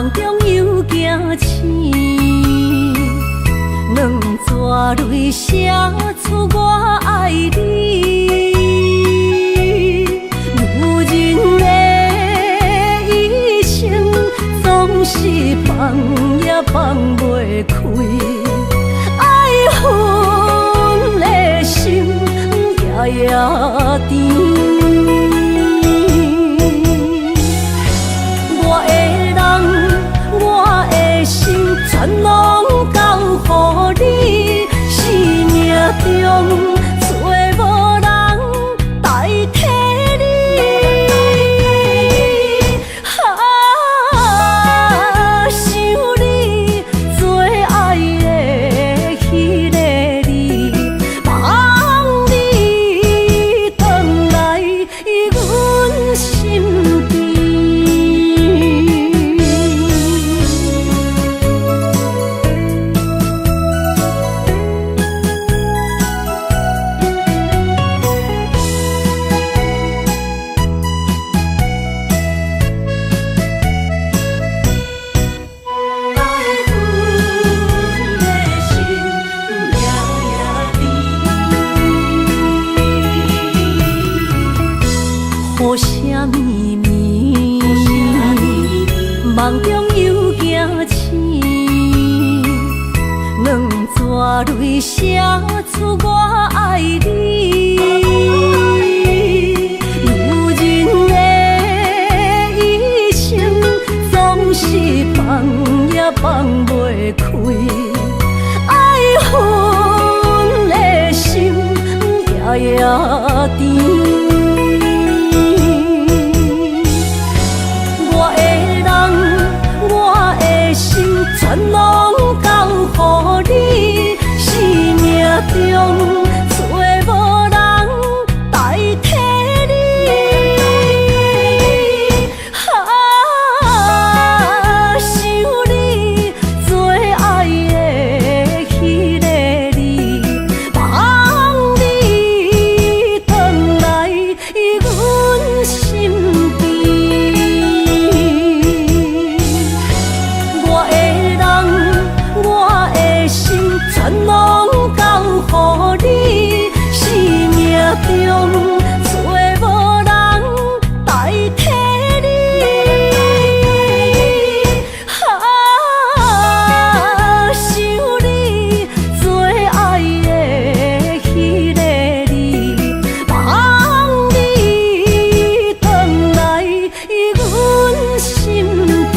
梦中又惊醒，两纸泪写出我爱你。女人的一生总是放也放袂开，爱恨的心夜夜甜。全拢交予你，生命中找无人代替你。想你做爱的迄个你，望你回来阮身边。雨声绵绵，梦中又惊醒，两纸泪写出我爱你。女人的一生总是放也放袂开，爱恨的心夜夜甜。全拢交予你，生命中找无人代替你。想你做爱的迄个你，望你回来阮身边。全拢交予你，生命中找无人代替你。想你做爱的迄个你，望你回来阮身边。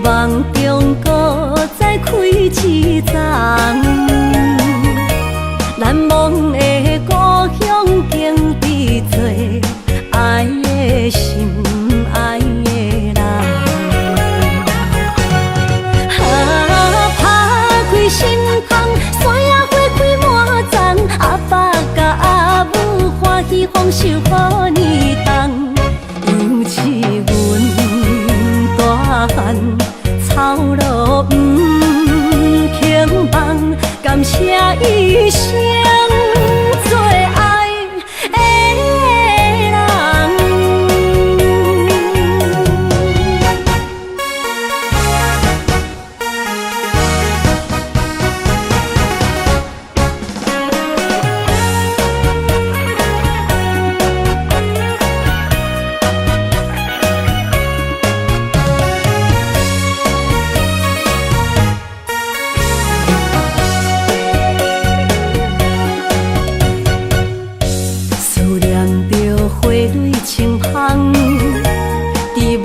梦中搁再开一丛，难忘的故乡经比做爱的心爱的人。打开心窗，山野花开满丛，阿爸甲阿母欢喜丰收好年冬，尤其阮大汉。草路不轻放，感谢一生做爱的人。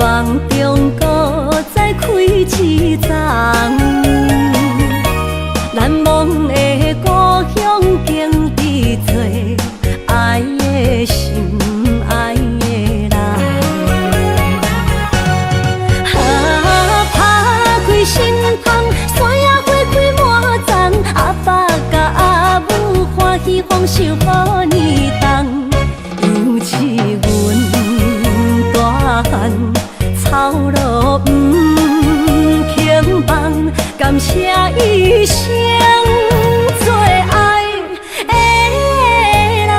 梦中搁再开一丛，难忘的故乡经历做爱的心爱的人。打开心窗，山野花开满丛，阿爸甲阿母欢喜丰收好年冬，尤其阮大汉草路不轻放，感谢一生做爱的人。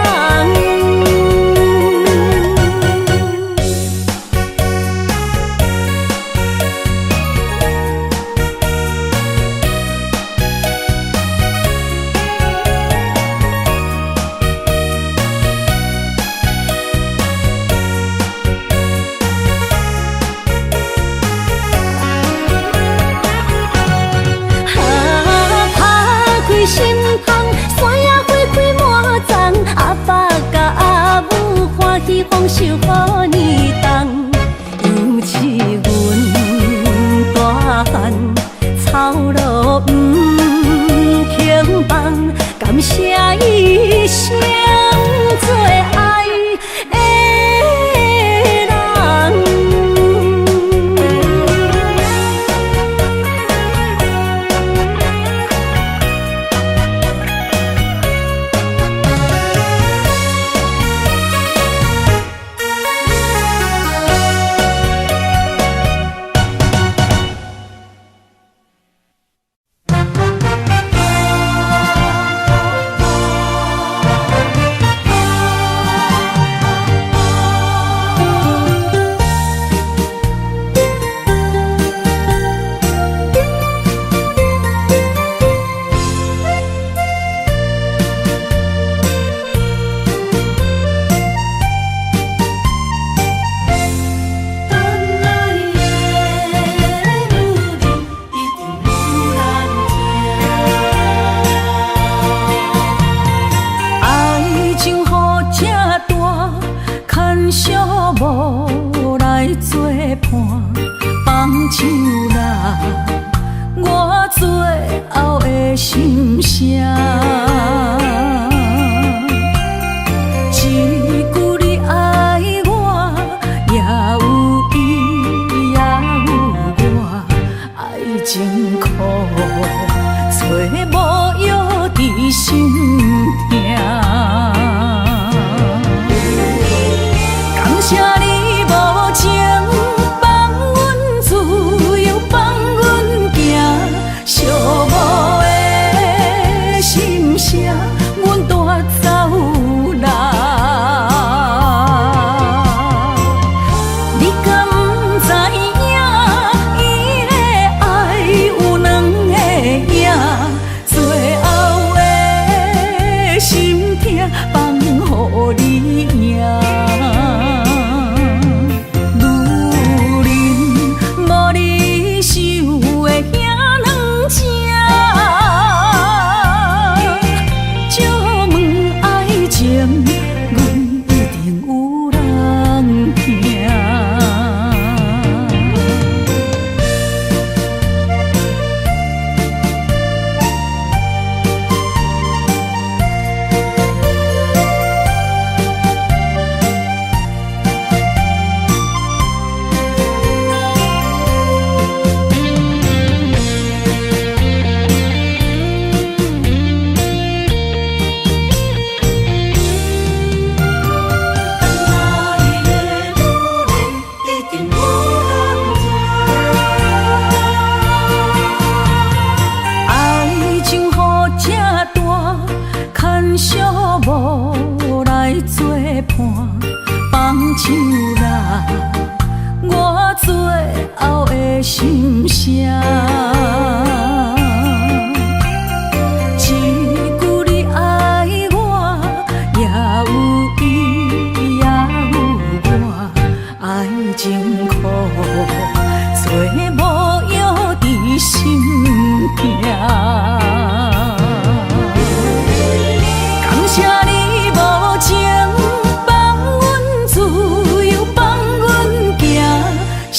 心窗，山野花开满丛，阿爸甲阿母欢喜丰收好年冬，尤其阮大汉草路不轻放，感谢一生做爱的人。无来作伴，放手啦，我最后的心声。一句你爱我，也有伊，也有我，爱情苦，找无药伫心痛。感谢你无情，放阮自由，放阮行，寂寞的心声，阮带走啦。你敢不知影，伊的爱有两个影，最后的心痛放予你赢。无来作伴，放手啦，我最后的心声。一句你爱我，也有伊，也有我，爱情苦，做无药伫心痛。感谢你无情，放阮自由，放阮行，寂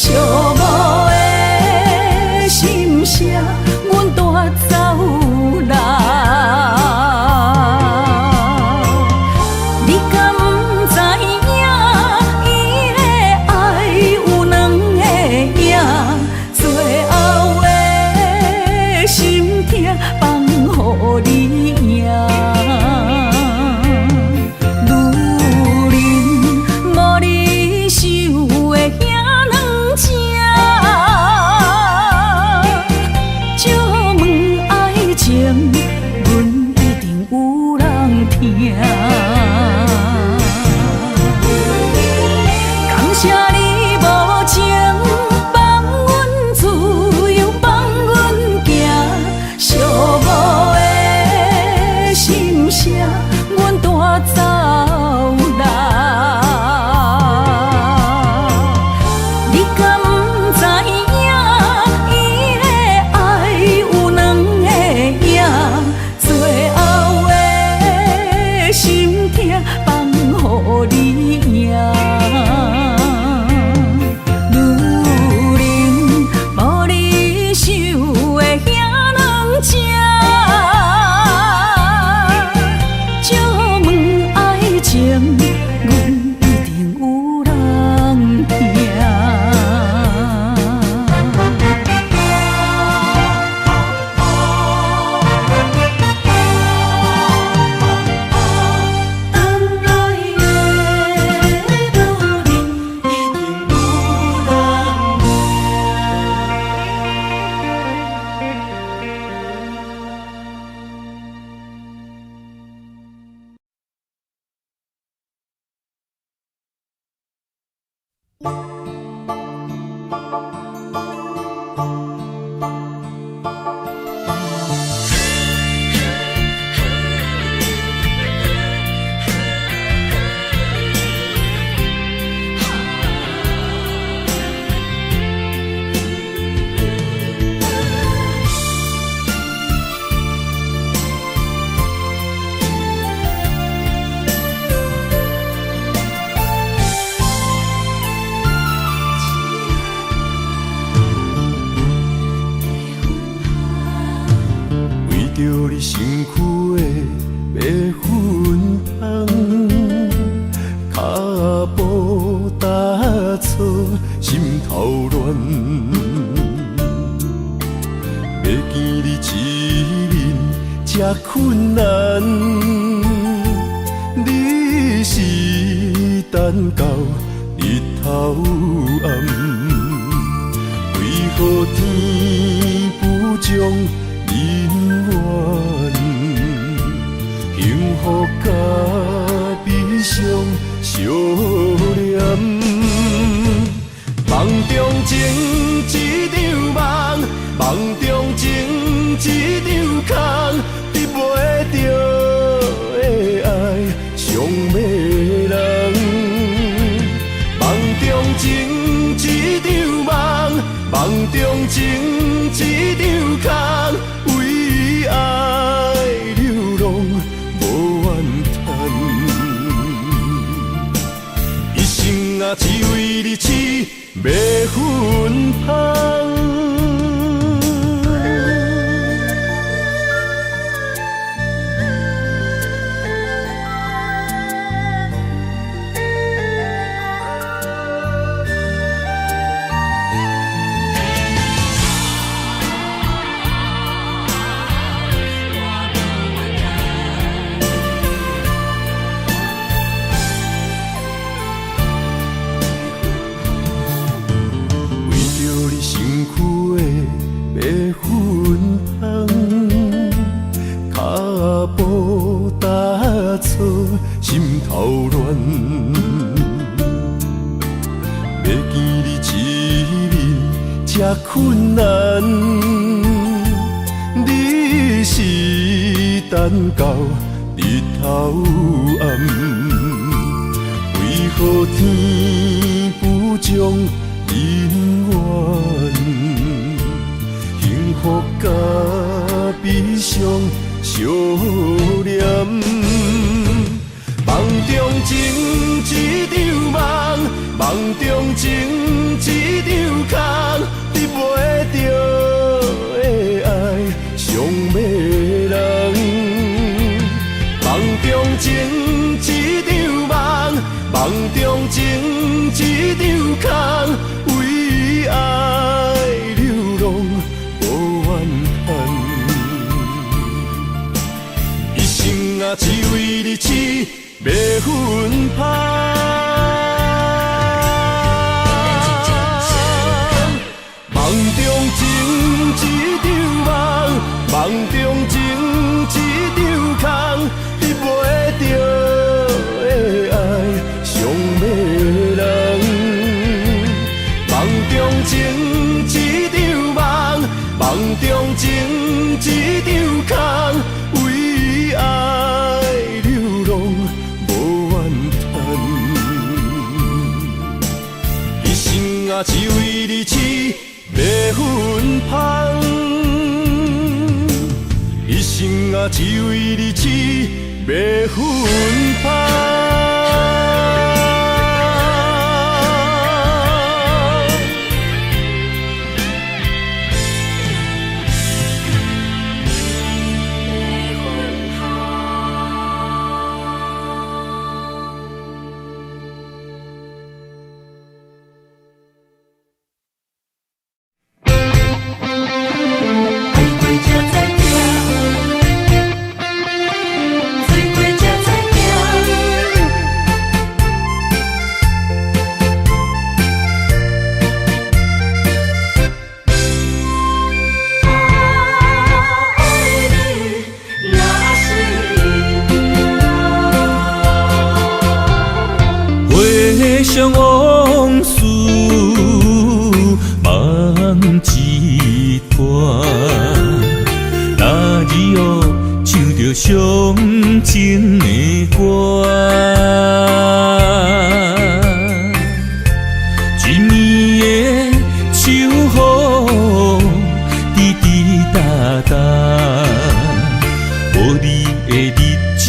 你身躯的白粉红，脚步踏错，心头乱。要见你一面这困难，你是等到日头暗，为何天不将人缘幸福甲悲伤相连？梦中情一场梦，梦中情一场空，得袂着的爱上迷人。梦中情一场梦，梦中情一场空，为爱流浪无怨叹，一生啊只为你痴迷粉香。心头乱，要见你一面这困难，你是等到日头暗，为何天不将人缘幸福甲悲伤相连？梦中情一场梦，梦中情一场空，得袂着的爱上迷人。梦中情一场梦，梦中情一场空，为爱流浪无怨叹，一生啊只为你痴迷粉香。梦中情一场梦，梦中情一场空，得袂着的爱上迷人。梦中情一场梦，梦中情一场空，为爱流浪无怨叹，一生啊只为你痴迷粉香，一生啊只为你痴迷粉香。想往事梦一段，那日哦唱着伤情的歌，一年的秋雨滴滴答答，无你的日子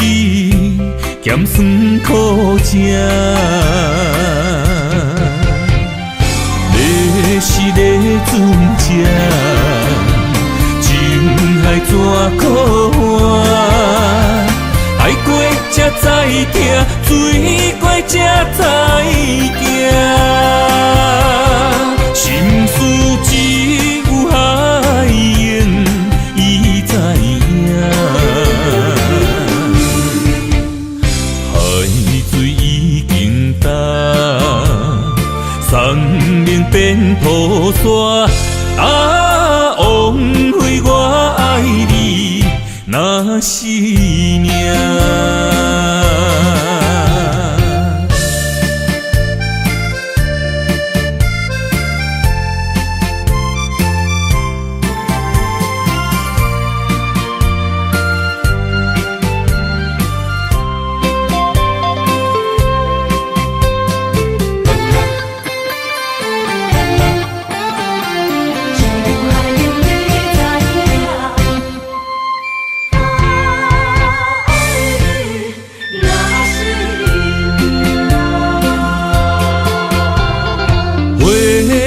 咸酸苦涩。是个船只，情海怎可换？命变菩萨，枉费我爱你那是命。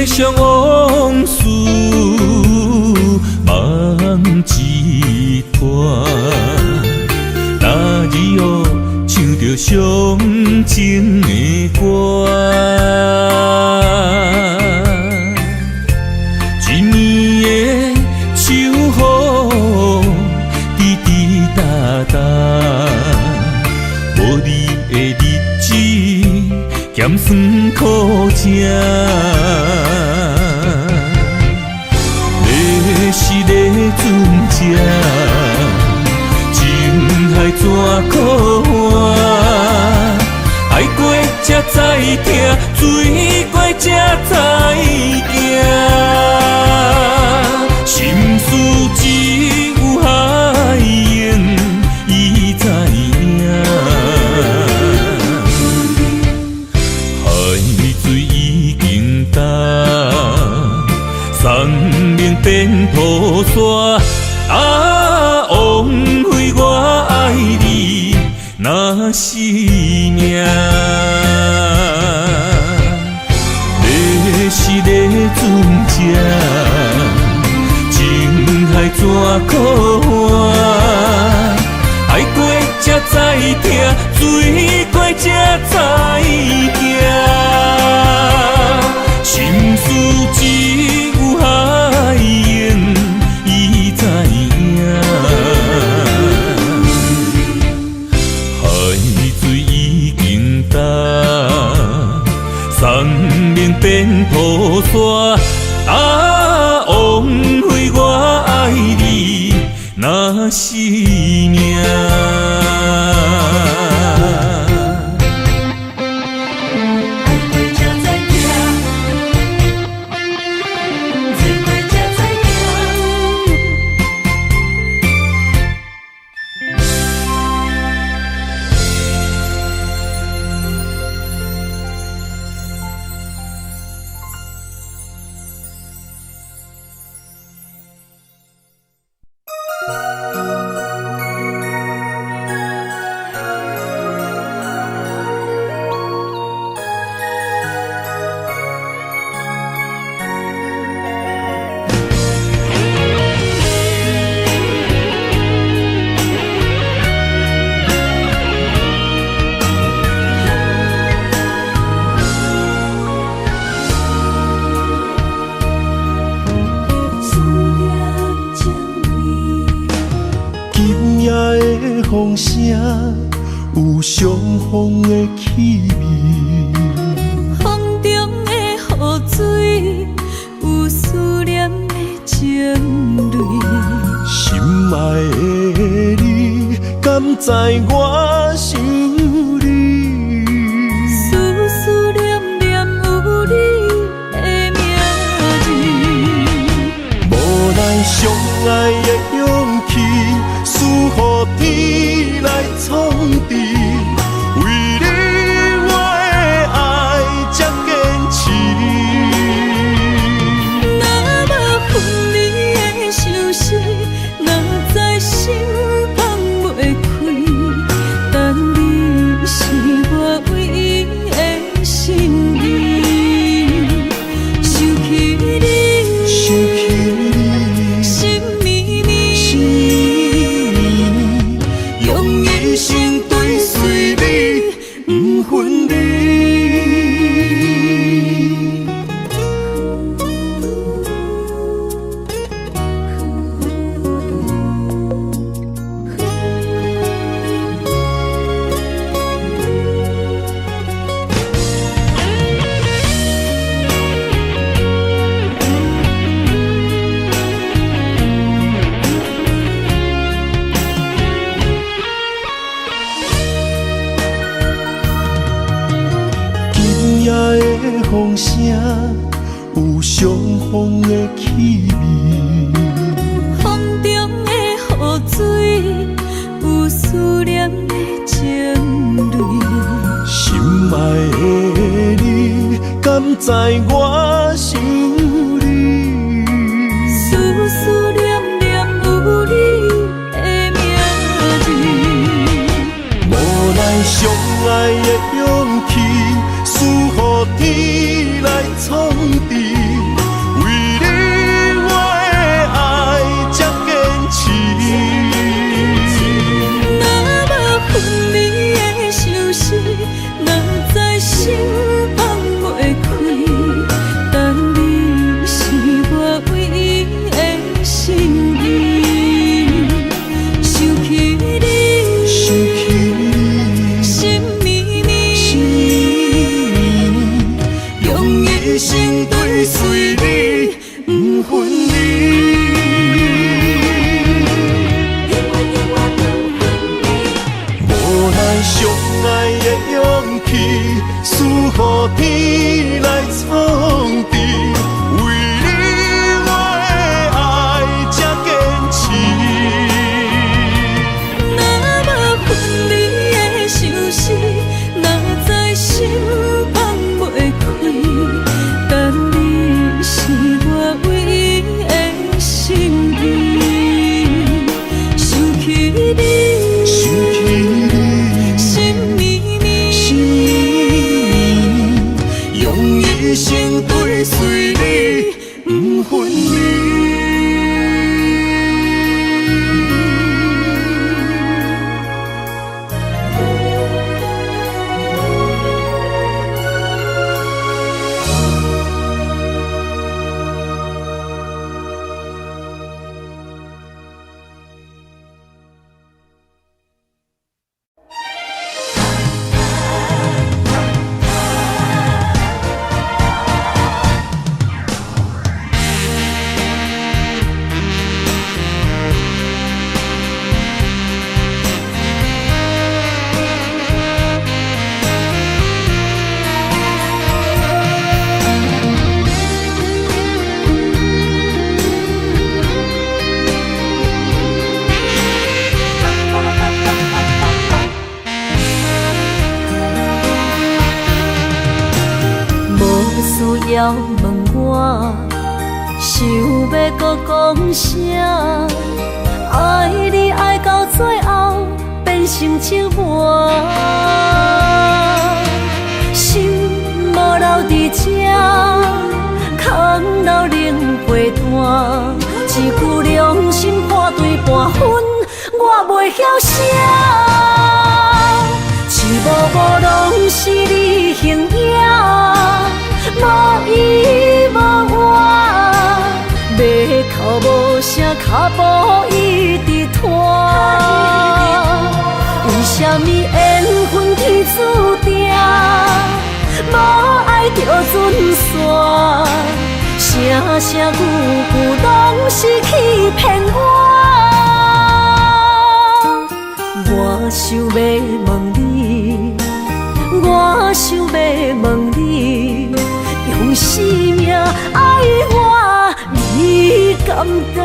想往事梦一段，那日后唱着伤情的歌，一年的秋雨滴滴答答，无你的日子咸酸苦吃。是咧船只，情海怎可换？爱过才知疼，醉过才知惊。心事只有海燕伊知影，海水已经干。送命变菩萨，枉费我爱你那是命。要是咧船只，情海怎可换？爱过才知疼，醉过才知惊。心事只有海燕伊知影，海水已经干，送命变菩萨，枉费我爱你那是命。风声有相逢的气味，风中的雨水有思念的情泪。心爱的你，敢知我想你？思念念有你的名字，无奈相爱的勇气，输予天来创治。为你我的爱才坚持。若无分离的相思，哪知心放袂开？相逢的气味，风中的雨水，有思念的情泪。心爱的你，敢知我想你？思思念念有你的名字，无奈相爱的勇气，输予天来创治。为你我的爱才坚持。若无分离的相思，若在心放袂开。但你是我唯一的心意，想起你，心绵绵，用一生追随你，不分离。无奈相爱的勇气，输予天来创治。为你我的爱才坚持。若无分离的相思，若在心放袂开。但你是我唯一的心意，想起你，心绵绵，用一生追随你，不分离。需要问我，想要搁讲啥？爱你爱到最后变成寂寞，心无留伫这，空留冷陪伴。一句良心半对半分，我袂晓写。一幕幕拢是你形影。无依无我，马口无声，脚步一直拖。为什么缘分天注定，无爱就准线？声声句句拢是欺骗我。我想要问你，我想要问你。用生命爱我，你敢当？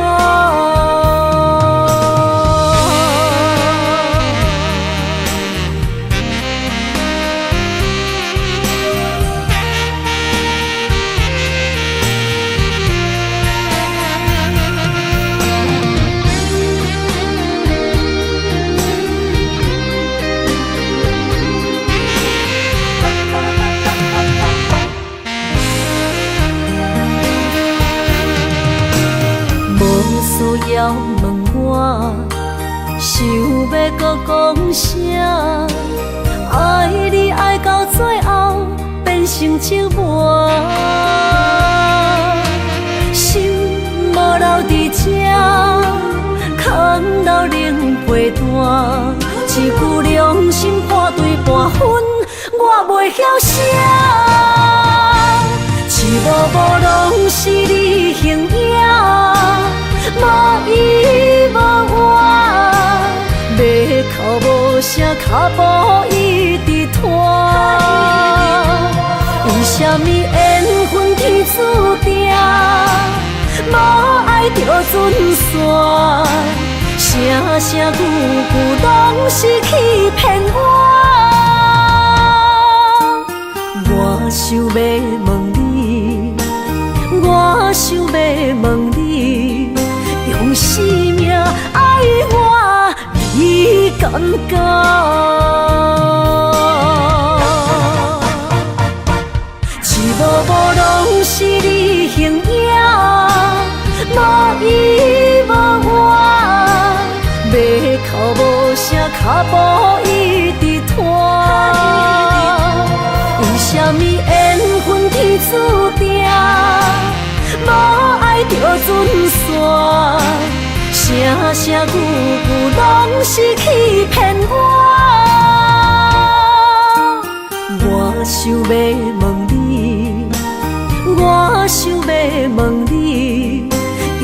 需要问我，想要搁讲啥？爱你爱到最后变成寂寞，心无留伫这，空留冷陪伴。一句良心半对半分，我袂晓写。一幕幕拢是你形影。无依无我，马口无声，脚步一直拖。为什么缘分天注定，船线，声声句句拢是欺骗我。我想要问你，我想要问你，用生命爱我，你敢敢？一幕幕拢是你形影，无依无我，要哭无声，脚步一直拖。为什么缘分天注定，无爱就船线，声声句句拢是欺骗我。我想要问你，我想要问你，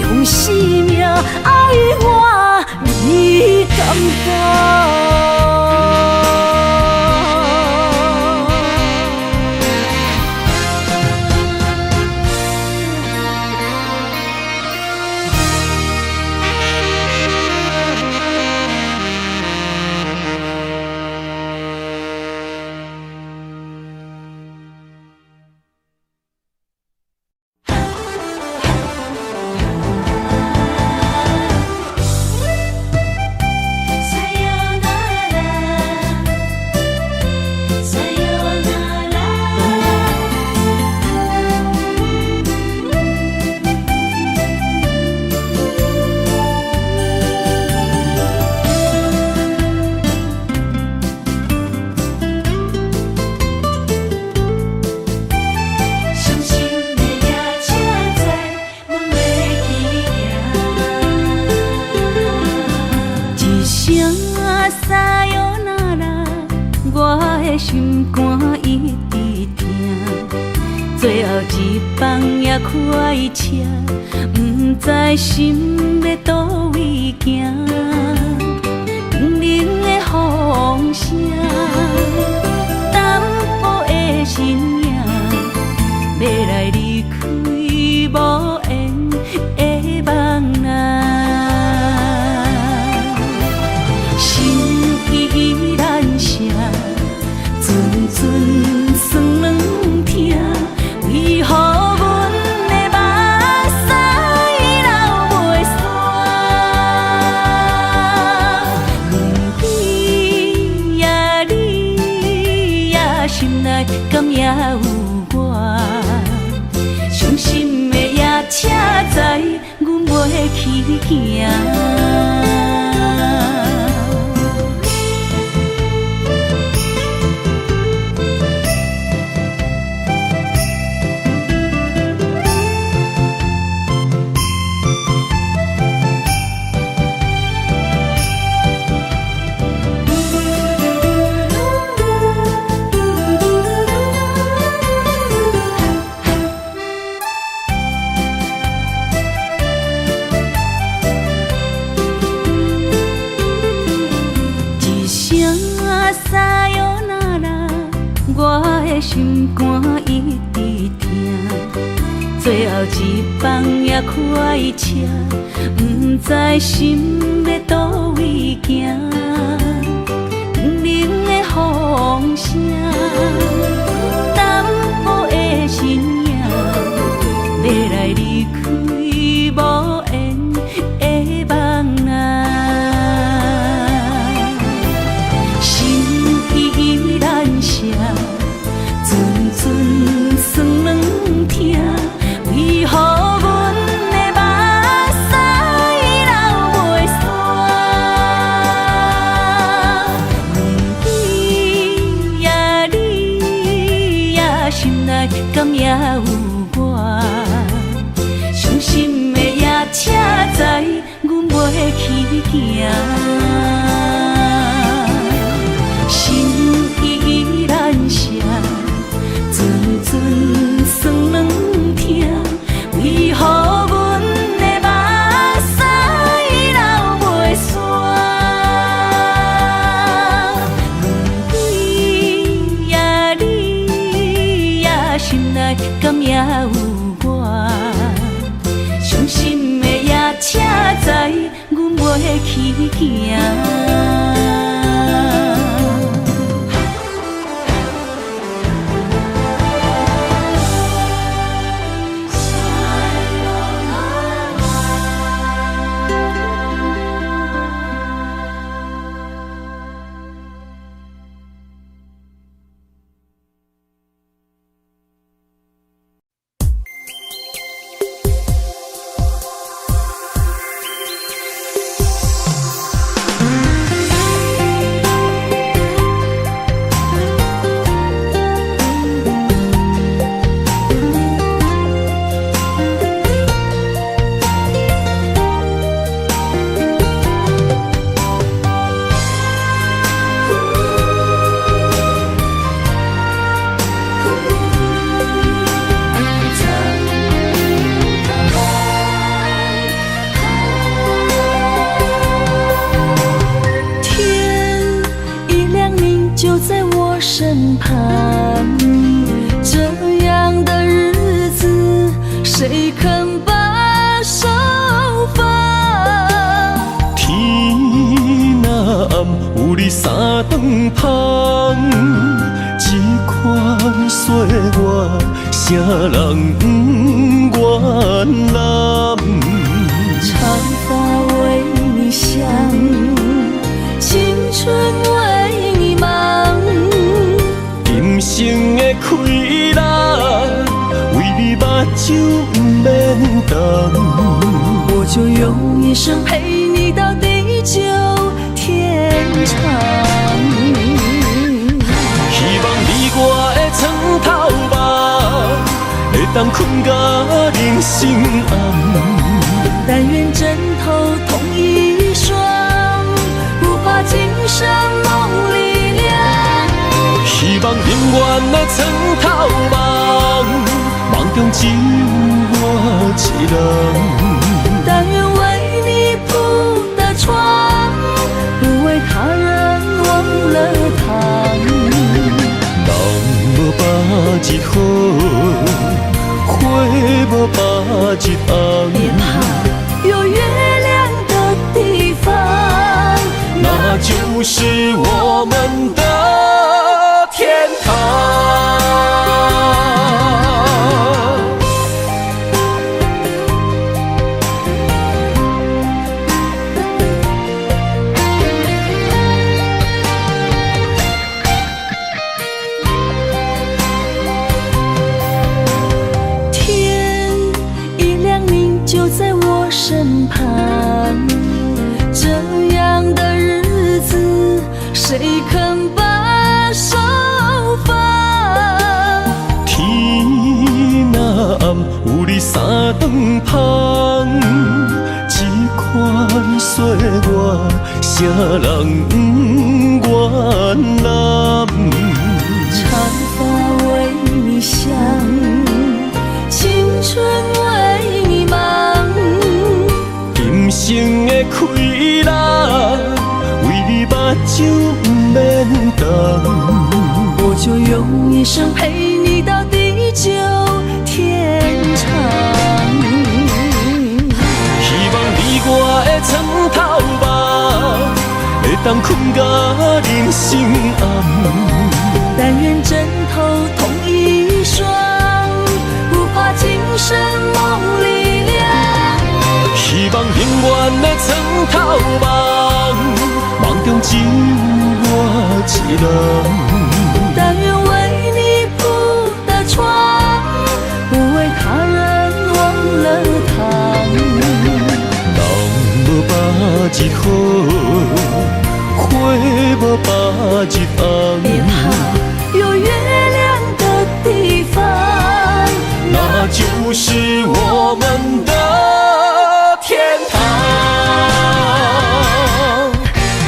用生命爱我，你敢敢？心肝一直疼，最后一放也开车，不知心要倒位行。冷冷的风声，淡薄的身影，要来离开无缘的梦啊，心依然声。阵阵酸软疼，为何阮的目屎流袂煞？问你呀，你呀，心内敢也有我？伤心的夜车载，阮袂去行。心肝一直疼，最后一放也开车，不知心要倒位行。冷冷的风声，淡薄的身影，要来离开无缘的梦啊，心依然声。阵阵酸软疼，为何阮的目屎流袂煞？问你呀，你呀，心内敢也有我？伤心的夜车载，阮袂去行。心依然声。阵阵酸软疼，为何阮的目屎流袂煞？问你呀，你呀，心内敢也有我？伤心的夜车去行。身旁，这样的日子谁肯把手放？天若暗，有你三顿香，这款岁月，谁人不愿揽？长发为你香，青春为你忙。今生的快乐，为你目睭不免干。我就用一生陪你到地久天长。希望你我的床头梦，会当困甲人生暗。但愿枕头同一双，不怕今生梦里凉。希望永远的床头梦，梦中只有我一人。但愿为你铺的床，不为他人忘了躺。人无把日好，花无把日红。别怕有月亮的地方，那就是我们的天堂。天一亮你就在我身旁，这样的日子谁肯把手放？天若暗，有你三顿香，这款岁月，谁人不愿揽？长发为你香，青春为你忙。今生的快乐，为你目睭不免干。我就用一生陪你到地久天长。希望你我的床头梦，会当困甲人生暗。但愿枕头同一双，不怕今生梦里凉。希望永远的床头梦，梦中只有我一人。但愿为你铺的床，不为他人忘了躺。人无把日好，花无把日红。别怕有月亮的地方，那就是我们的天堂。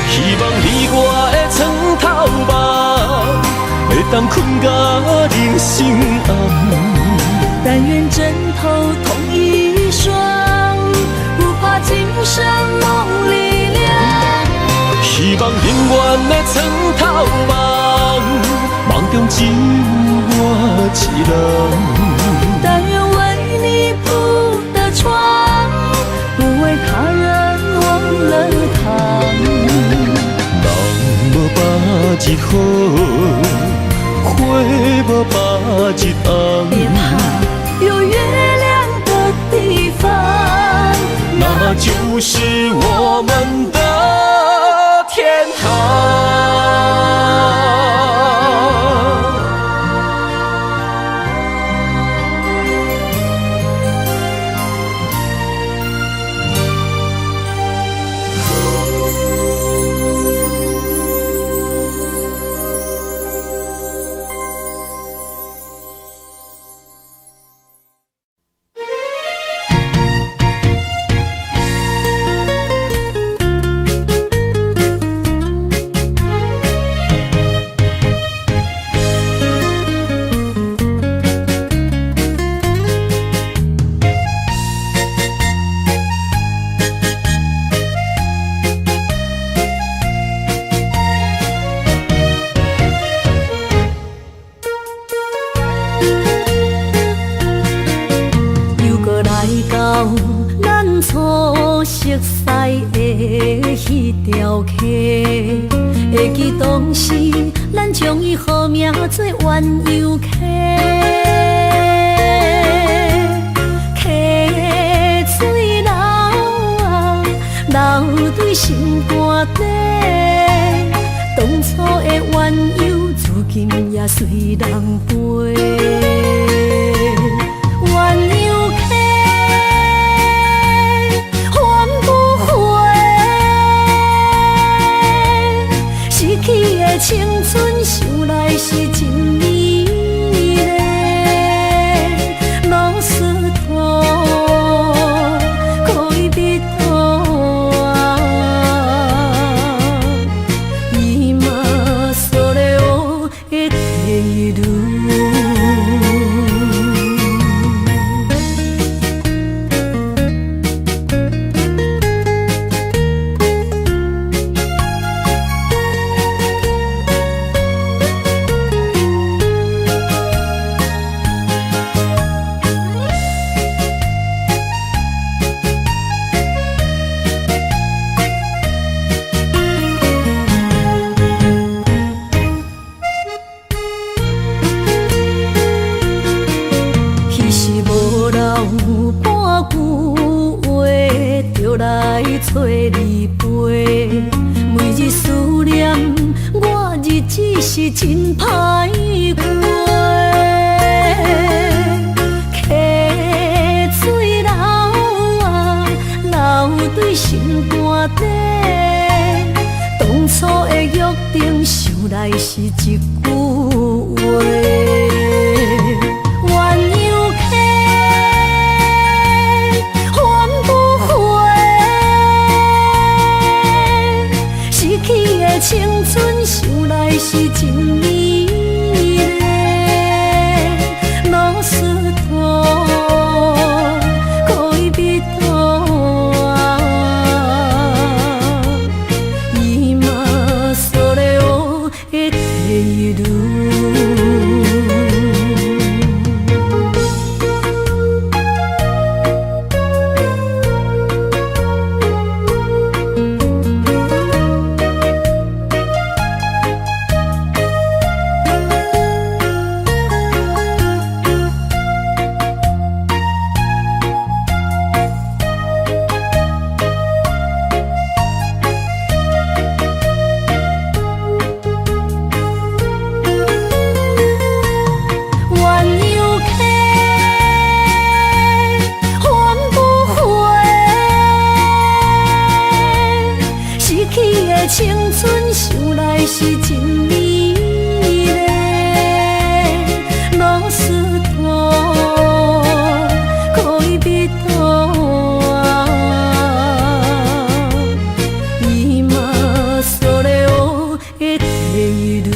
希望你我的床头梦，会当困甲人生暗。但愿枕头同一双，不怕今生梦里凉。希望永远的床头梦，梦中只有我一人。但愿为你铺的床，不为他人忘了躺。那就是我们的天堂。迄条溪，会记当时咱将伊号名做鸳鸯溪。溪水流啊，流对心肝底。当初的鸳鸯，如今也随人飞。鸳鸯溪。青春想来是真美丽，老师徒可以比途啊，伊嘛所了的地路。找你陪，每日思念，我日子是真歹过。溪水流啊，流对心肝底。当初的约定，想来是一句话。青春想来是真美丽，老师徒可以比途啊，伊嘛所了的地路。青春想来是真美丽，老师徒可以比途啊，伊嘛所了的地路。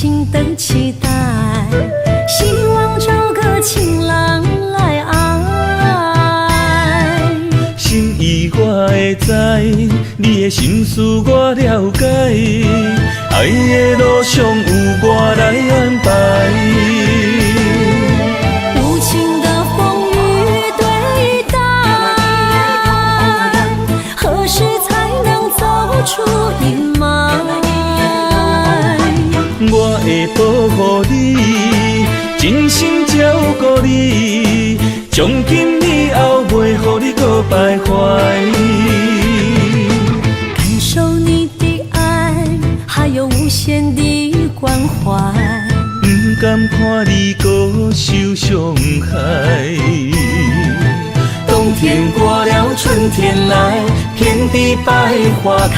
心的期待，希望找个情人来爱。心意我会知，你的心思我了解，爱的路上有我来安排。无情的风雨对待，何时才能走出阴霾？我会保护你，真心照顾你，从今以后袂予你搁徘徊。感受你的爱，还有无限的关怀。不甘看你搁受伤害。冬天过了，春天来，遍地百花开，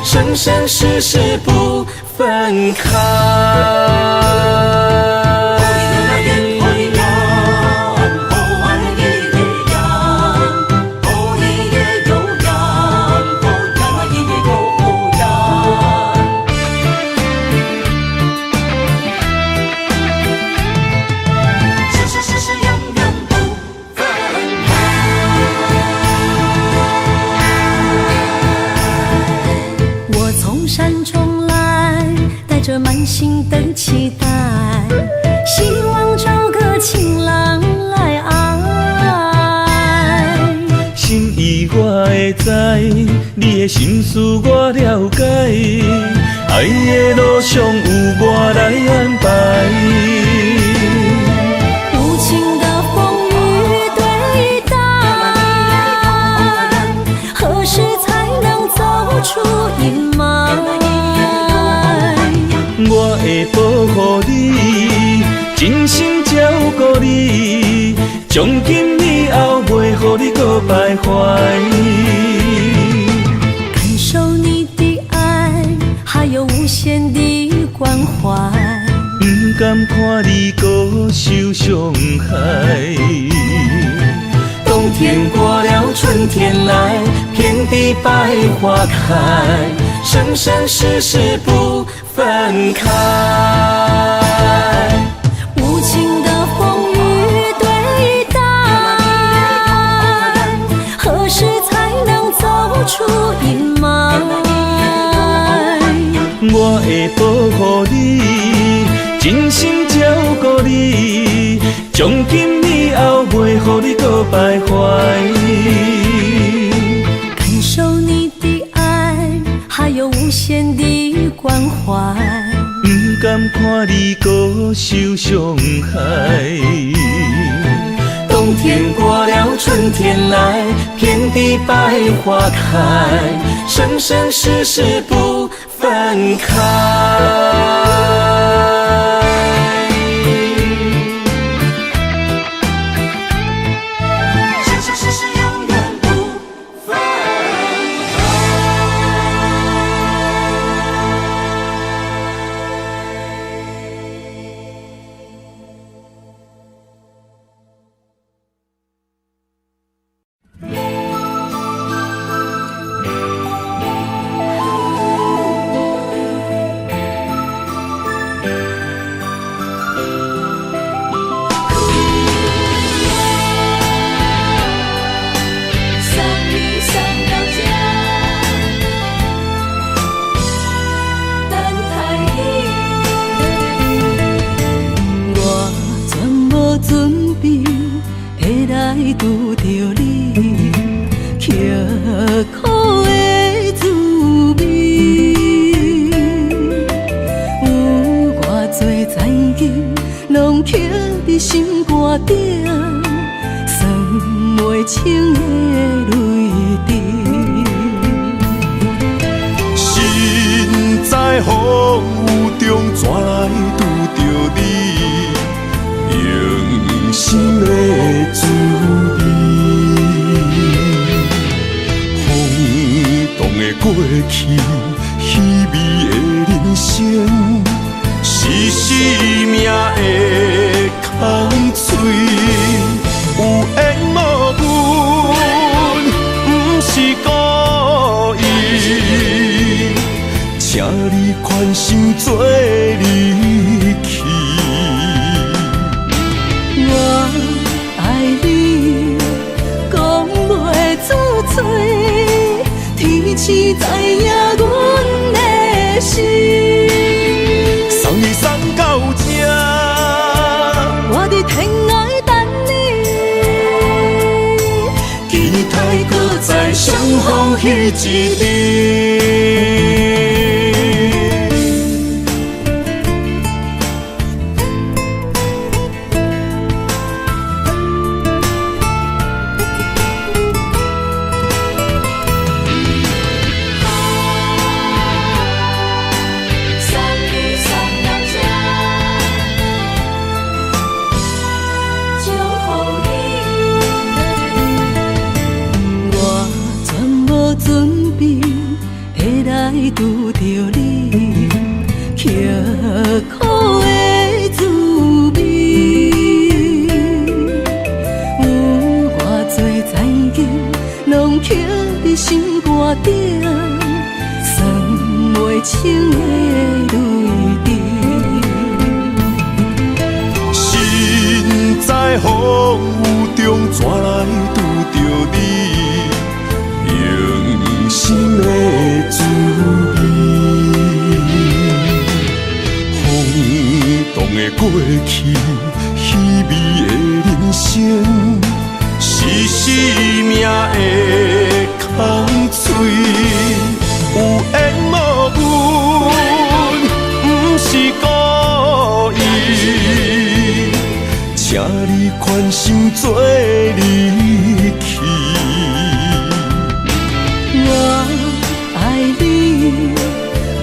生生世世不分开。着满心的期待，希望找个情人来爱。心意我会知，你的心思我了解，爱的路上有我来安排。无情的风雨对待，何时才能走出阴霾？我会保护你，真心照顾你，从今以后袂予你搁徘徊。感受你的爱，还有无限的关怀。不甘看你搁受伤害。冬天过了，春天来，遍地百花开，生生世世不分开。无情的风雨对待，何时才能走出阴霾？我会保护你，真心照顾你，从今以后袂予你搁徘徊。感受你的爱，还有无限的关怀。不甘看你搁受伤害。冬天过了，春天来，遍地百花开，生生世世不分开。拄着你，刻苦的滋味，有偌多知己，拢刻伫心肝顶，算袂清的泪滴。身在风雨中，怎来拄着你？用心的滋味，轰动的过去，稀微的人生，是生命的空嘴，有缘无分，不是故意，请你宽心做你。天赐知影阮的心。送你送到这，我伫天涯等你，期待搁再相逢彼一日。拄着你，刻苦的滋味，有偌多情景，拢刻伫心肝顶，算袂清的泪滴。心在风雨中，怎来拄着你？用心的滋味，轰动的过去，稀微的人生，是生命的空嘴，有缘无分，不是故意，请你宽心做离去。我爱你，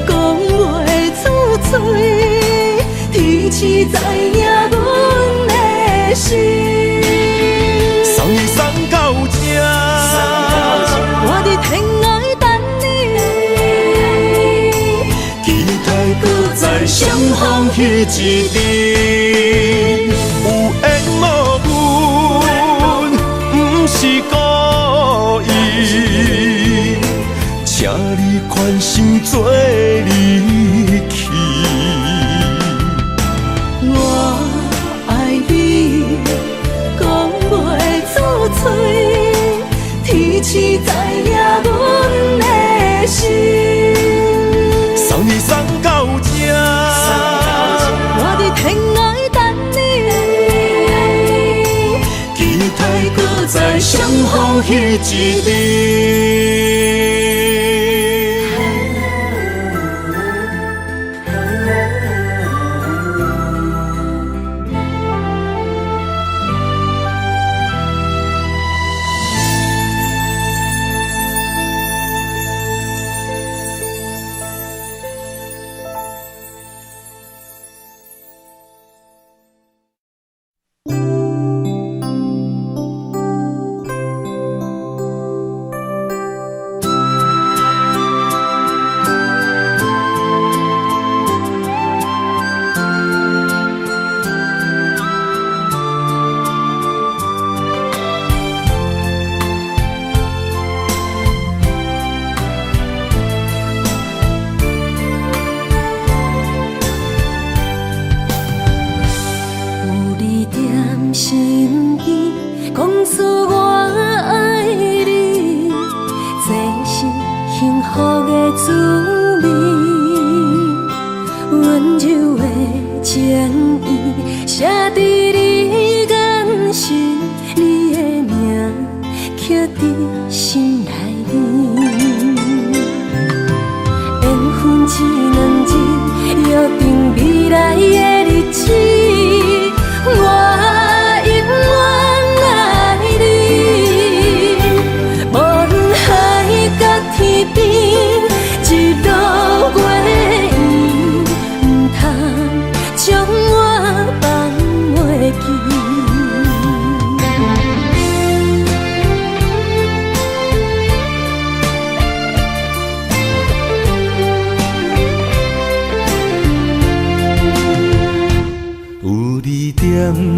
讲袂出嘴，天赐知影阮的心。送你送到这，我伫天涯等你，期待搁再相逢彼一日。有缘无分，不是故意，请你宽心做离去。我爱你，讲袂出嘴，天赐知影阮的心。送你送到这，我伫天涯等你，期待搁再相逢彼一日。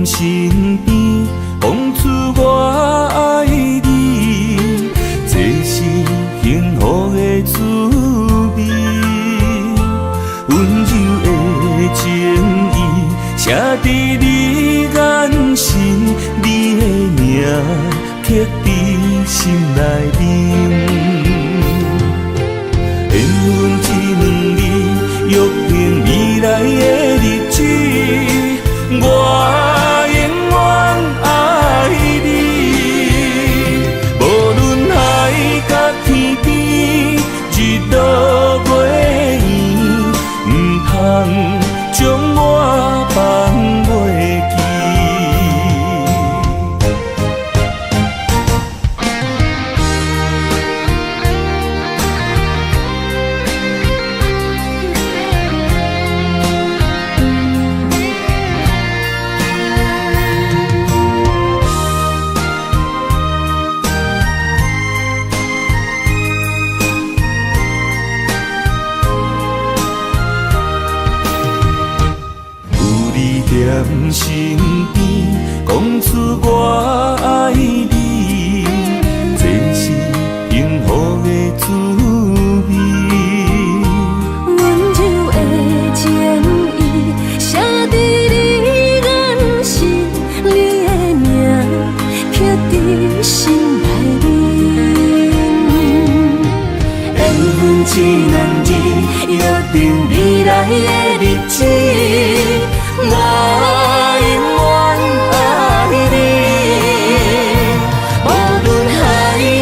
身边，讲出我爱你，这是幸福的滋味。温柔的情意，写伫你眼神，你的名刻伫心内面。一两日，约定未来的日子，我永远爱你。无论海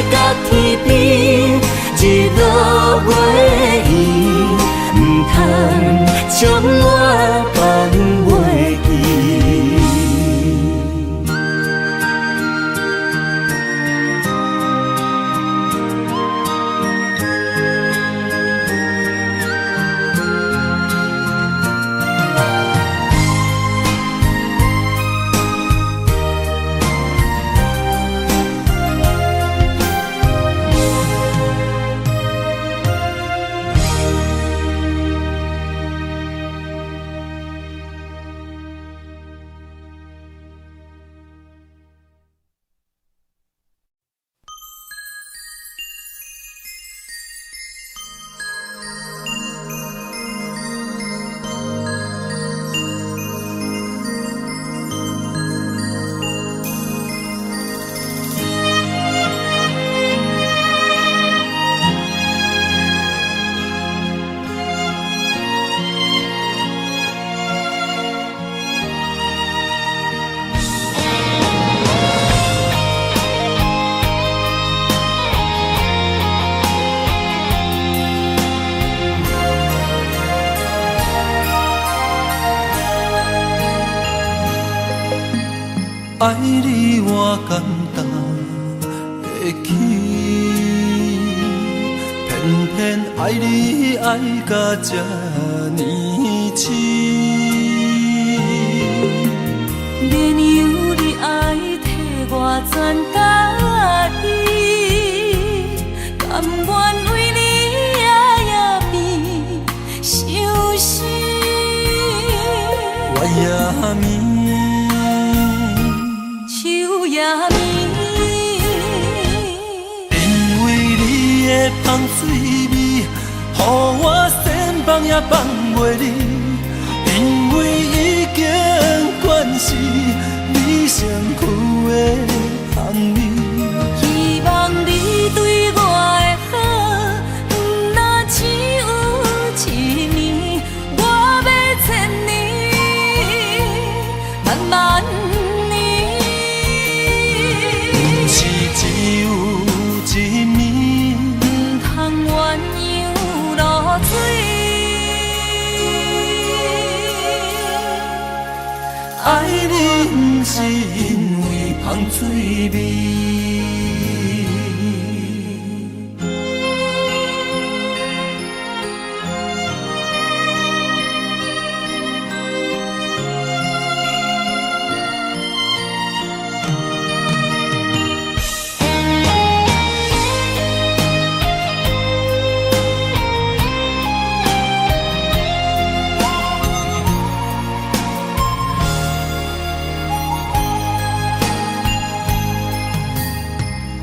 角天边，日落月圆，唔通将我放袂记。爱你我简单会起，偏偏爱你爱到这呢痴。免由你爱替我全家己，甘愿为你夜眠伤心。我也眠。因为你的香水味，予我先放也放袂离。因为已经惯是你身躯的香味，希望你对我的好，不那只有一年，我要千年，慢慢。爱你不是因为香水味。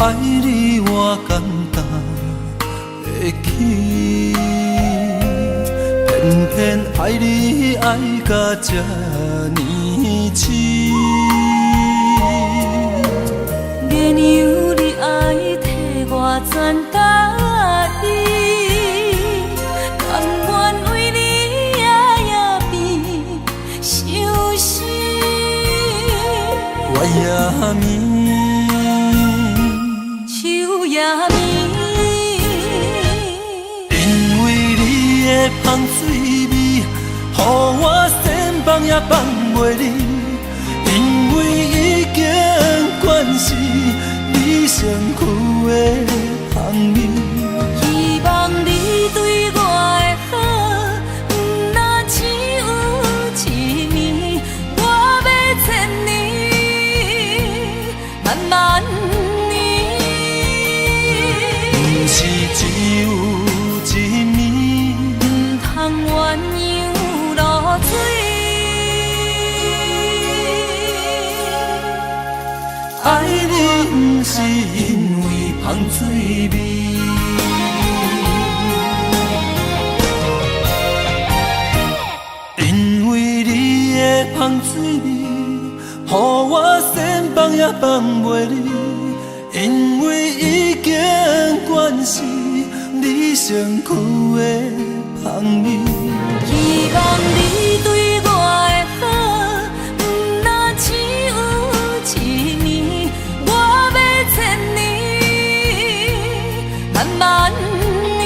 爱你我简单会起，偏偏爱你爱到这呢痴。免由你爱替我全家己，甘愿为你夜眠伤心。我也眠。因为你的香水味，予我先放也放袂离。因为已经惯是你身躯的香味，希望你对我的好，不那只有一年，我要千年，慢慢。是只有一暝，不通鸳鸯落水。爱你不是因为香水味，因为你的香水味，予我先放也放袂离。因为已经惯是你身身躯的香味。希望你对我的好，不若只有一年，我要千年，万万年。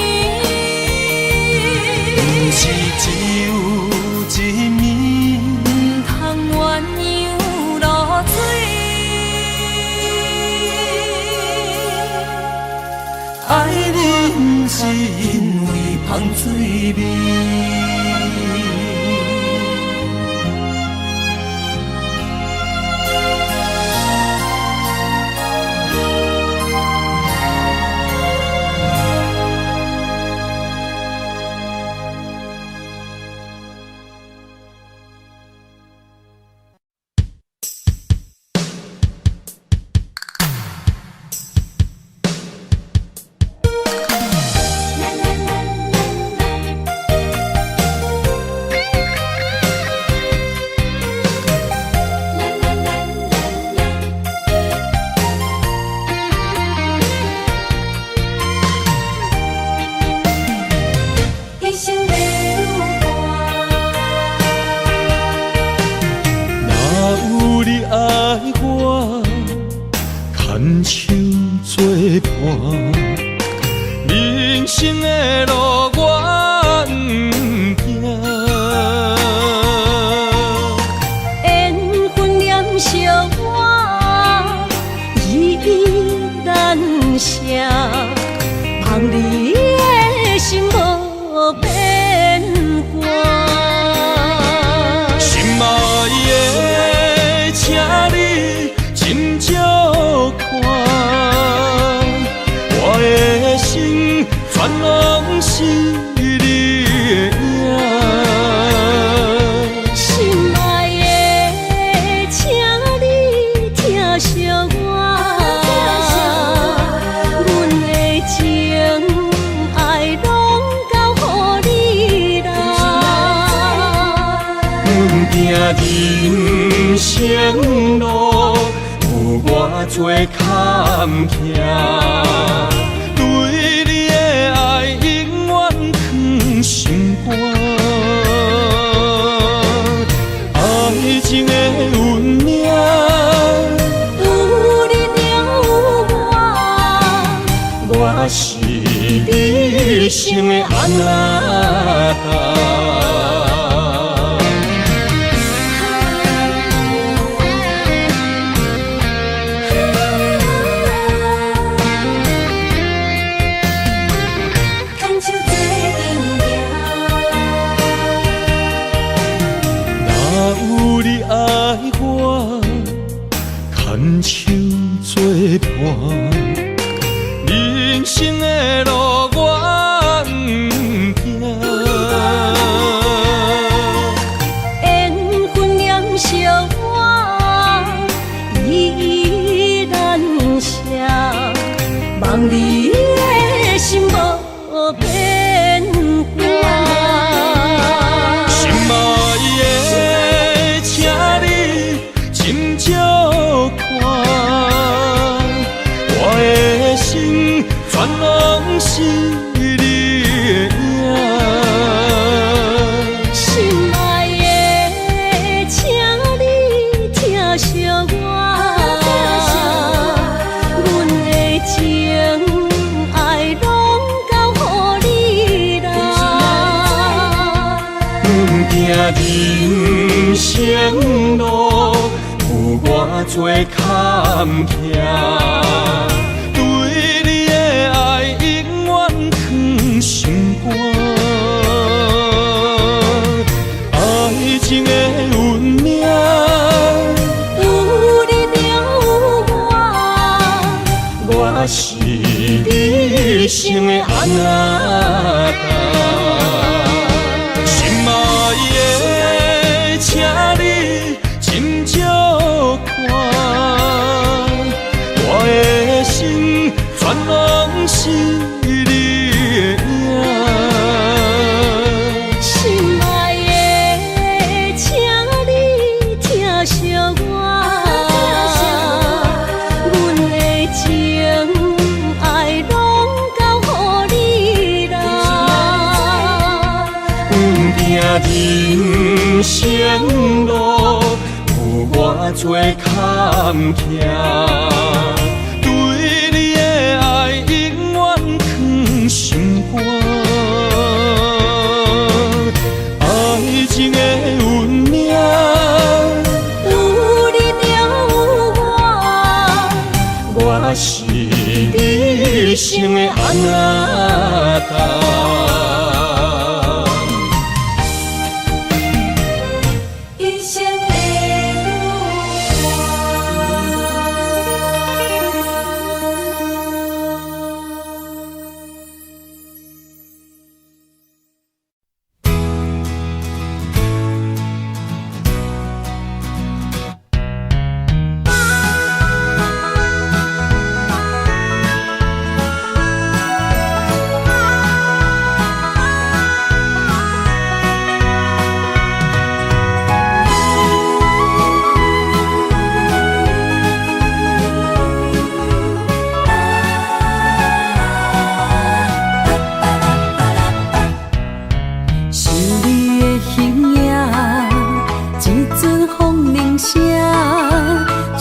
不是只有一面，不通鸳鸯落水。爱你不是因为香水味。牵手作伴，人生的路我不行。缘分念相我，依依难舍，望你的心无变卦。心爱的，请你斟酌看，我的心全拢是你的影。心爱的，请你疼惜我，阮的情爱拢交予你啦。阮行人生路。有偌多坎坷，对你的爱永远藏心肝。爱情的运命，有你了有我，我是你生的安那。牵手作伴，人生的路我不行。缘分念相我，依依难舍，望你的心无变卦。心爱的，请你斟酌看，我的心全拢是你的影。心爱的，请你疼惜我，阮的情爱拢交予你啦。阮行人生路。有偌多坎坷，对你的爱永远藏心肝。爱情的运命，有你了有我，我是你生的安那。心爱的，请你斟酌看，我的心全拢是你的影。心爱的，请你疼惜我，阮的情爱拢交予你啦。生路，有我做坎坷，对你的爱永远藏心肝。爱情的运命，有你就有我，我是你生的安那达。一生的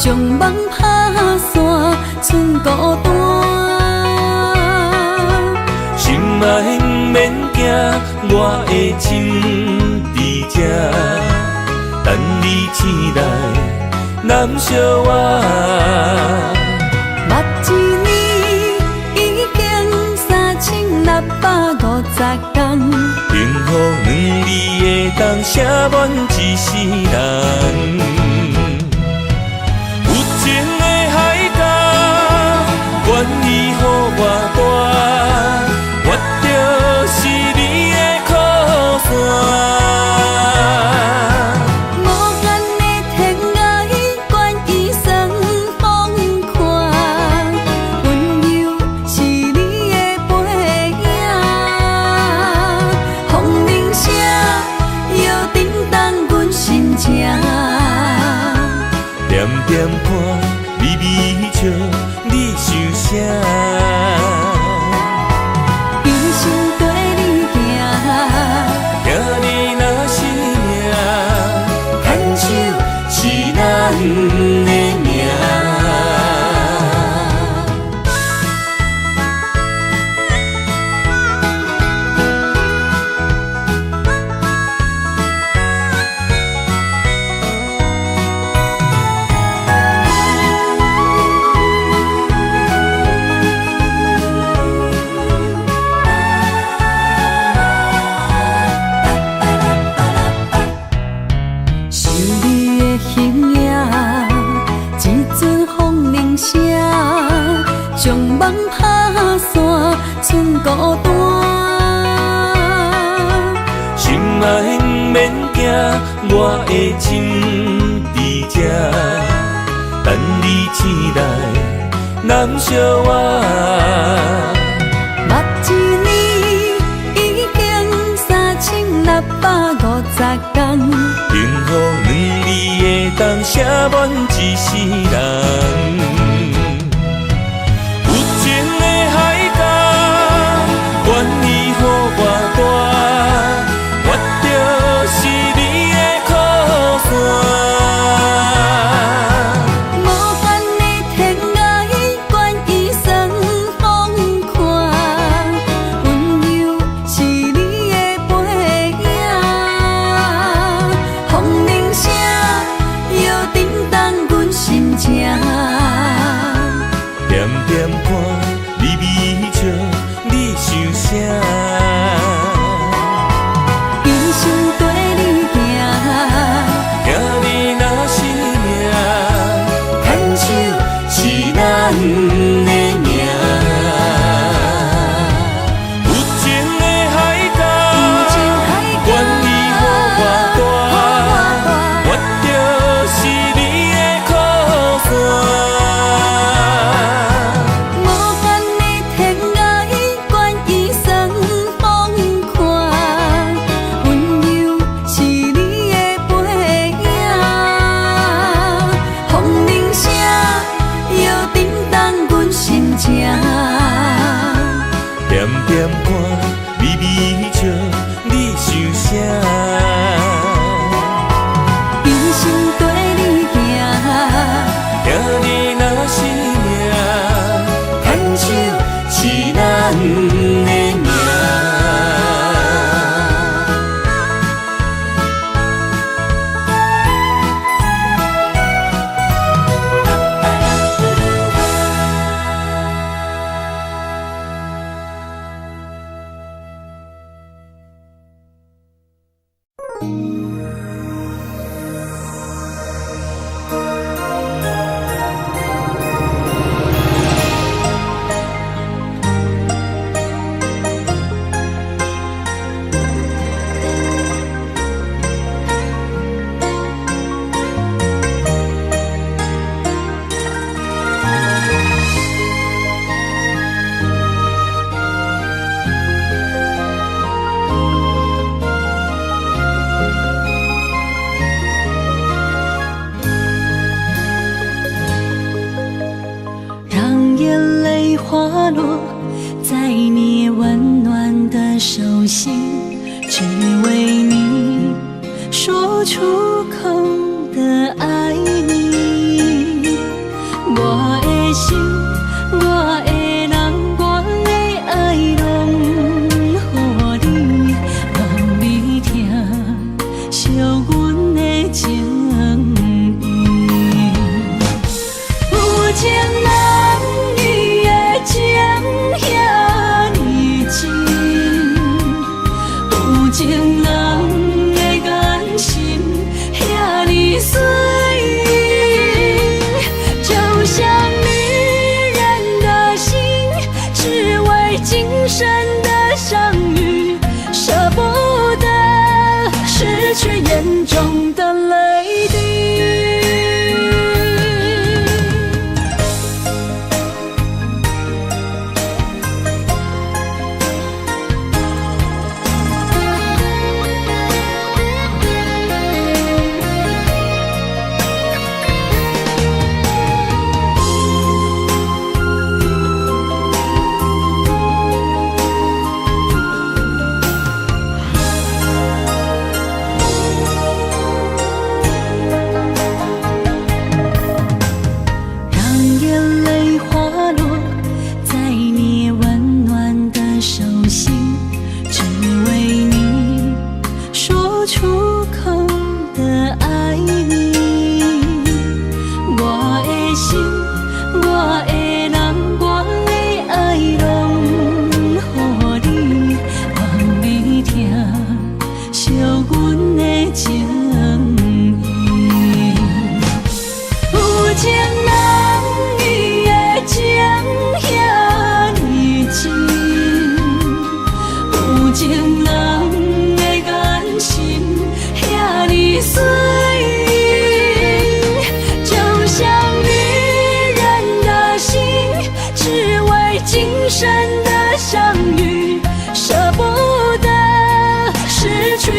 将梦打散，剩孤单。心爱免惊，我的心伫这，等你醒来，难相我。目一年已经3650天，幸福两字会当写满一世人。愿意予我大，我就是你的靠山。无限的天涯，愿意算风看，温柔是你的背影。风铃声摇震动阮心情，点点看，微微笑。你想啥？一生跟你行，行你若是命，牵手是咱的命。将梦打散，剩孤单。心爱免惊，我的心伫这，等你醒来，难相我。目一年已经3650天，幸福两字会当写满一世人。愿意予我大，我就是你的靠山。无限的天涯，愿意算风看，温柔是你的背影。风铃声摇震动阮心情，点点看，微微笑。你想啥？一生跟你行，行你若是命，牵手是咱的命。有情的海角，愿意予我大，我就是你的靠山。点点看，微微笑，你想啥？名。让眼泪滑落在你温暖的手心，只为你说出口的爱你。我的心，我的人，我的爱拢予你，望你听惜阮的情意。有情人伊的情遐尼真，有情人的眼神遐尼水，就像女人的心，只为今生的相遇，舍不得失去眼中的泪滴。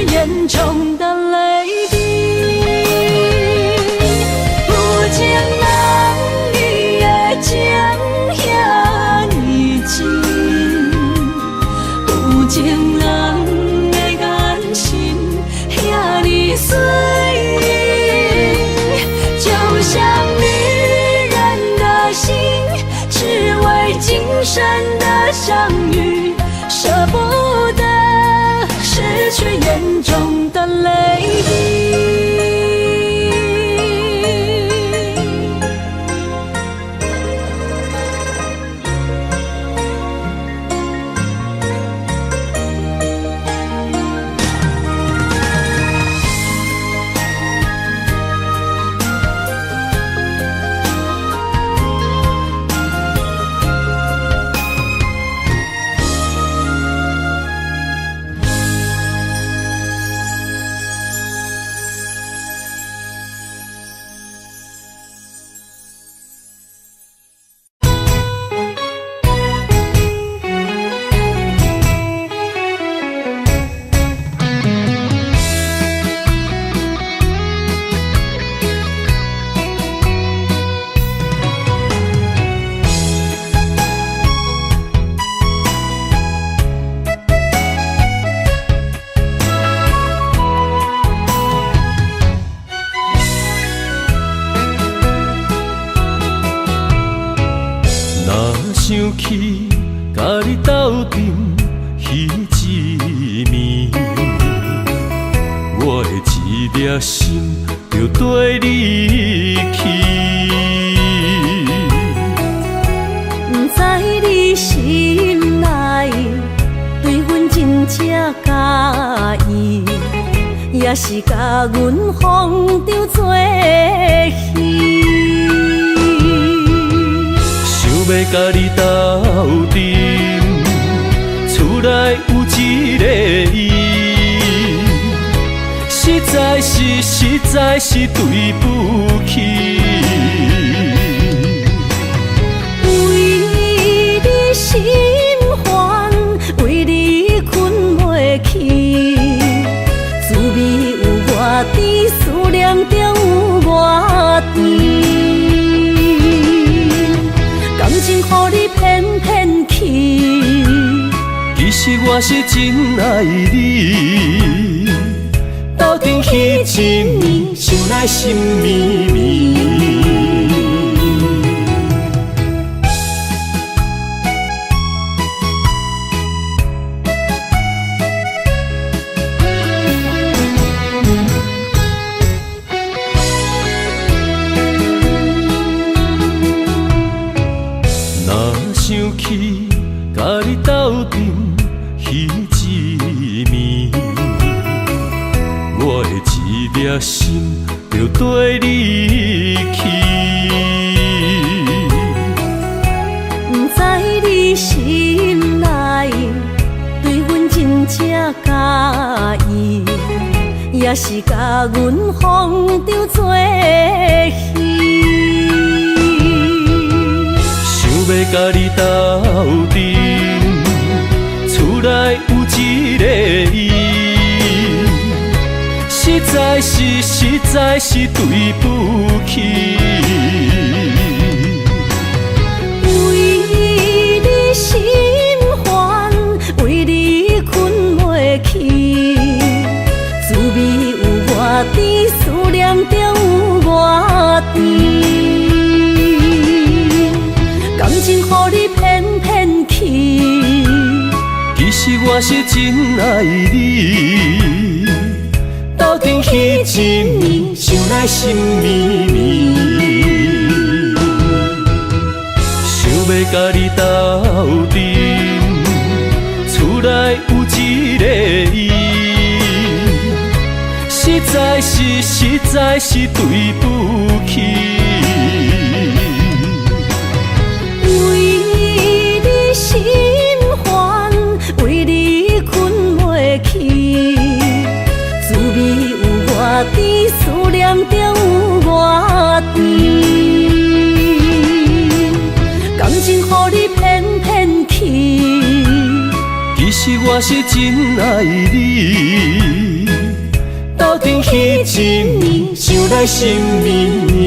眼中的泪滴，有情人伊的情遐尼真，有情人的眼神遐尼水，就像女人的心，只为今生的相遇，舍不得失去眼中的泪滴。想起甲你斗阵彼一暝，我的一粒心就跟你去。不知你心内对阮真正介意，也是甲阮放着做戏。想要甲你斗阵，厝内有一个伊，实在是对不起。为你心烦，为你困袂去，滋味有偌甜，思念就有偌甜。感情予你骗骗去，其实我是真爱你，斗阵彼一暝，想来心绵绵。想起甲你斗阵彼一暝，我的一粒心就跟你去。不知你心内对阮真正介意，也是甲阮放着做戏。要甲你斗阵，厝内有一个伊，实在是对不起。为你心烦，为你困袂去，滋味有偌甜，思念就有偌甜。感情予你骗骗去，其实我是真爱你，斗阵彼一暝，想来心绵绵。想要甲你斗阵，厝内有一个伊，实在是对不起。心烦，为你困袂去，滋味有偌甜，思念就有偌甜。感情予你骗骗去，其实我是真爱你，斗阵彼一暝，想来心绵绵。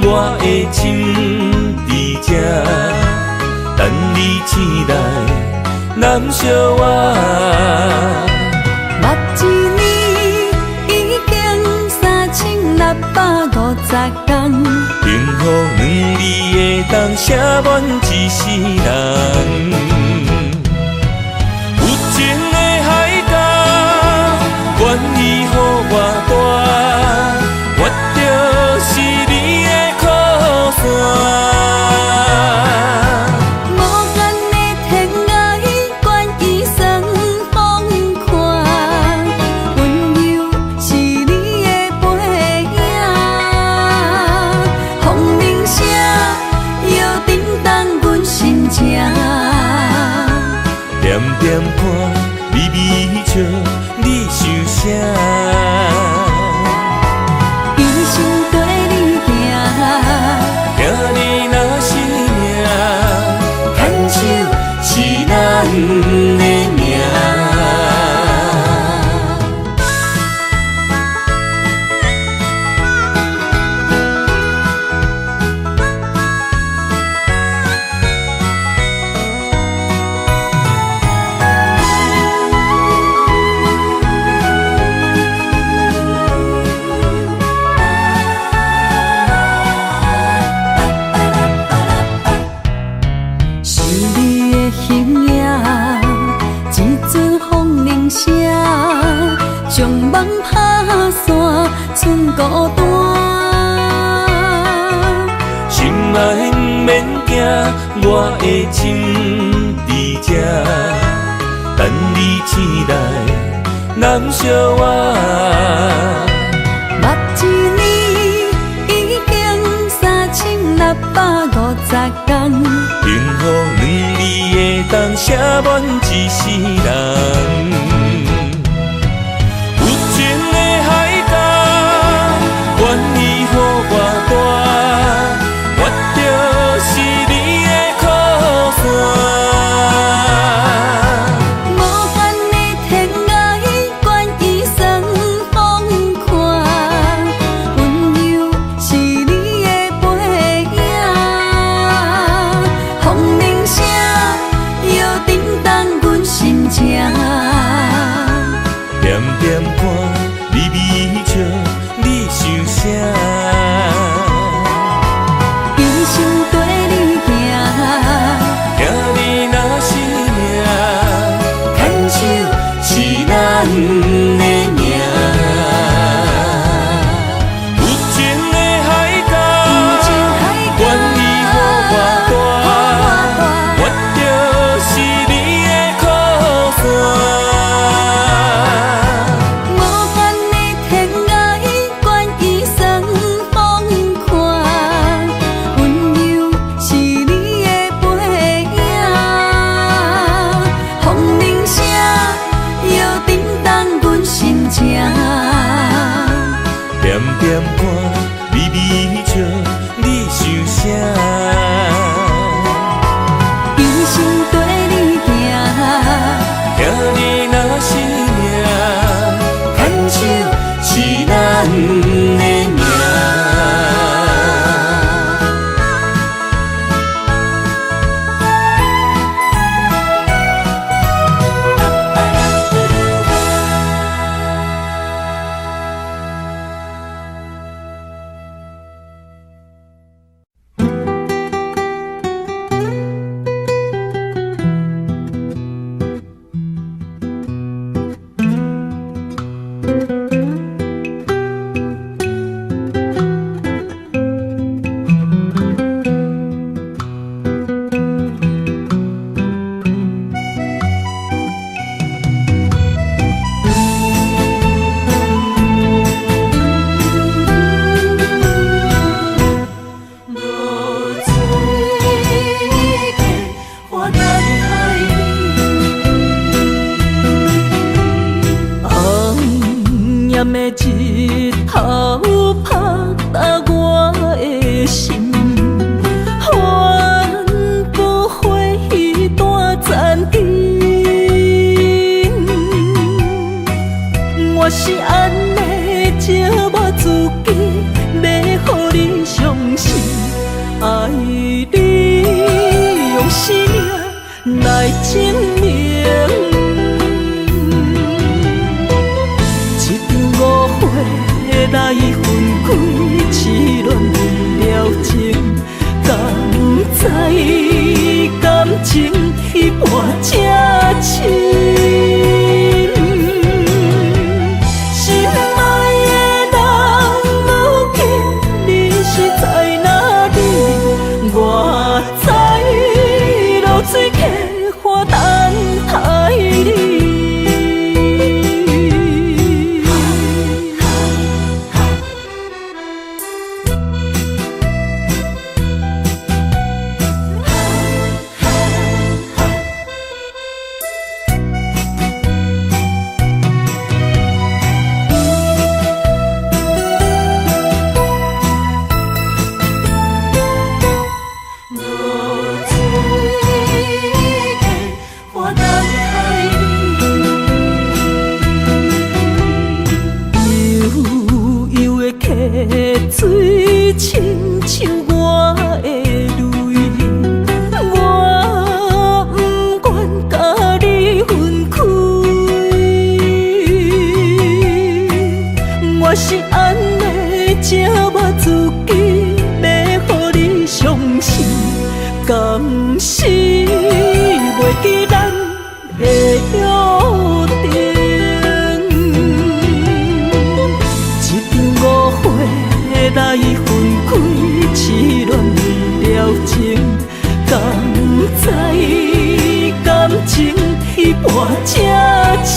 我的心在这，等你醒来，难相我。目一年已经3650天，幸福两字会当写满一世人。有情的海角，愿意。予我大，我就是你的靠山。点点看，微微笑，你想啥？一生跟你行，行你若是命，牵手是咱的命。将梦拍散，剩孤单。心爱不免惊，我的心伫这，等你醒来，难相我。目一年已经3650天，幸福两字的当写满一世人。愿意予我大，我就是你的靠山。无限的天涯，愿意算风看，温柔是你的背影。风铃声摇震动阮心情，点点看，微微笑。你想啥？一生跟你行，行你若是命，牵手是咱的命。有情的海角，愿意予我大，我就是你的靠山。点点看，微微笑，你想啥？一生跟你行，行你若是命，牵手是咱的命。日头拍打我的心，换不回彼段残阵。我是安尼寂寞自己，要互你相信，爱你用生命来证明。来分开，痴恋为了情，敢知感情一半这深？心水，亲像我的泪，我不愿甲你分开。我是安尼这么自己，要互你伤心，甘是袂记咱的约定。一场误会来分开，痴恋为了情，甘知感情一半这深。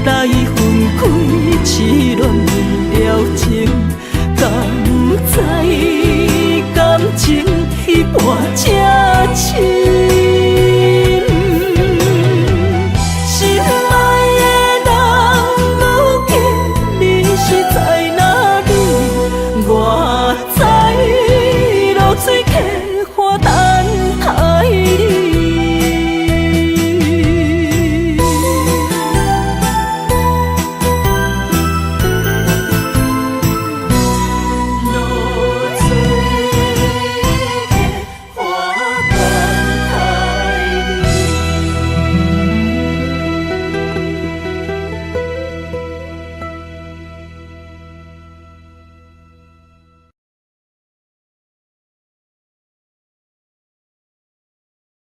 来分开，痴恋为了情，甘知感情一半这深。心爱的人，如今你是在哪里？我知露水客。